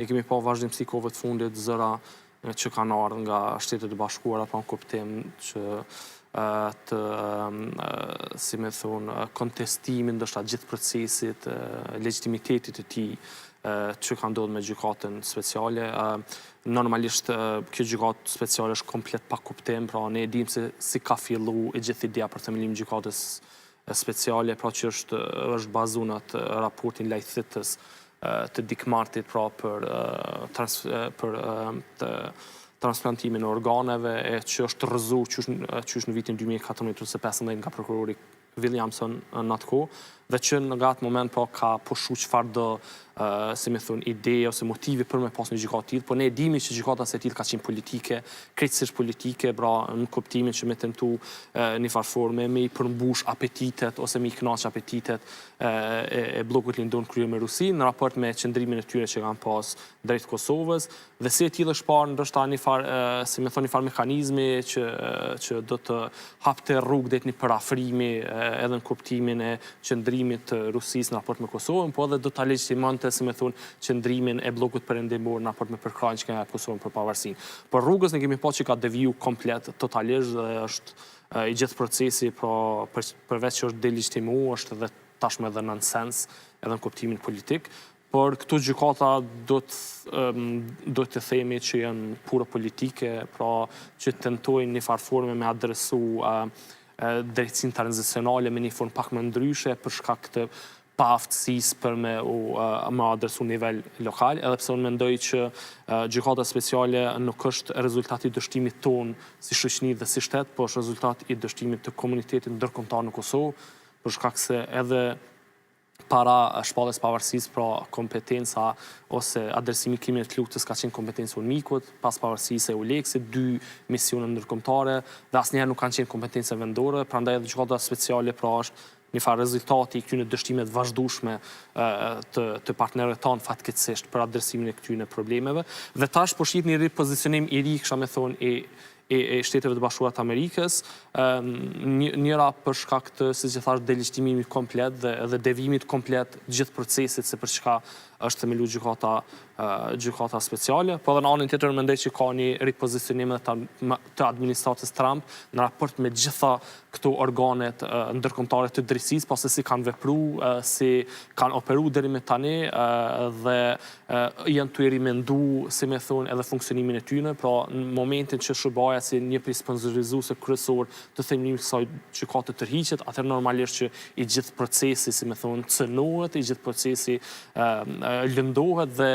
Ne kemi pa vazhdimsi kohëve të fundit zëra që kanë ardhur nga Shtetet e Bashkuara pa kuptim që si me thonë, kontestimin ndoshta gjithë procesit, legitimitetit të tij që ka ndodhur me gjykatën speciale. Normalisht kjo gjykatë speciale është komplet pa kuptim, pra ne e dim se si ka fillu e gjithë ideja për themelimin e gjykatës speciale, pra që është bazuar në atë raportin lajthitës të Dikmartit pra për transplantimin e organeve e që është rrëzuar qysh në vitin 2014 nga prokurori Williamson në atë kohë, dhe që nga atë moment pra ka pushu çfarë do si me thonë, ide ose motivi për me pas një gjykatë tillë, por ne e dimi që gjykata e tillë ka qenë politike, krejtësisht politike, pra në kuptimin që me tentu një farë forme me i përmbush apetitet ose me i kënaq apetitet e bllokut lindor kryer me Rusinë në raport me qëndrimin e tyre që kanë pas drejt Kosovës, dhe si e tillë është parë ndoshta një farë, si me thonë, një farë mekanizmi që do të hapte rrugë drejt një parafrimi edhe në kuptimin e qëndrimit të Rusisë në raport me Kosovën, po edhe do ta legjitimante, si me thonë, qëndrimin e bllokut perëndimor në raport me përkrahjen që kanë Kosovën për pavarësinë. Por rrugës ne kemi pa që ka deviju komplet, totalisht, dhe është i gjithë procesi, përveç që është delegjitimuar, është edhe tashmë edhe nonsens, edhe në kuptimin politik, por këto gjykata do të themi që janë pura politike, pra që tentojnë një farë forme me adresu drejtësinë tranzicionale me një formë pak më ndryshe për shkak të paaftësisë për me adresu nivel lokal, edhe pse unë mendoj që gjykata speciale nuk është rezultati i dështimit ton si shoqëri dhe si shtet, por është rezultat i dështimit të komunitetit ndërkombëtar në Kosovë, për shkak se edhe para shpalljes pavarësisë, pra kompetenca ose adresimi i krimit të luftës ka qenë kompetencë e UNMIK-ut, pas pavarësisë e ULEX-it, 2 misione ndërkombëtare, dhe asnjëherë nuk kanë qenë kompetencë vendore, prandaj edhe gjykata speciale pra është një farë rezultati i këtyre dështimeve të vazhdueshme të partnerëve tanë fatkeqësisht për adresimin e këtyre problemeve, dhe tash po shih një ripozicionim i ri, kisha me thonë, e Shteteve të Bashkuara të Amerikës, njëra për shkak të, siç e thash, delegitimimit komplet dhe devimit komplet gjithë procesit se për çka është themeluar gjykata speciale, po edhe në anën tjetër mendoj që ka një ripozicionim të administratës Trump në raport me gjitha këto organet ndërkombëtare të drejtësisë, pasi si kanë vepruar, si kanë operuar deri me tani dhe janë të rimendu, si me thonë, edhe funksionimin e tyre, pra në momentin që SBA si një prej sponsorizuese kryesor të themelimit të kësaj gjykate tërhiqet, atëherë normalisht që i gjithë procesi, si me thonë, cënohet, i gjithë procesi lëndohet dhe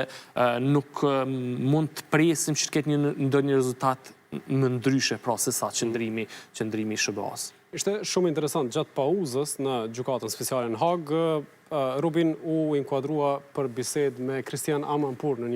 nuk mund të presim që të ketë ndonjë rezultat më ndryshe, pra se sa qëndrimi i SBA-s. Ishte shumë interesant gjatë pauzës në gjykatën speciale në Hag, Rubin u inkuadrua për bisedë me Kristian Amanpour në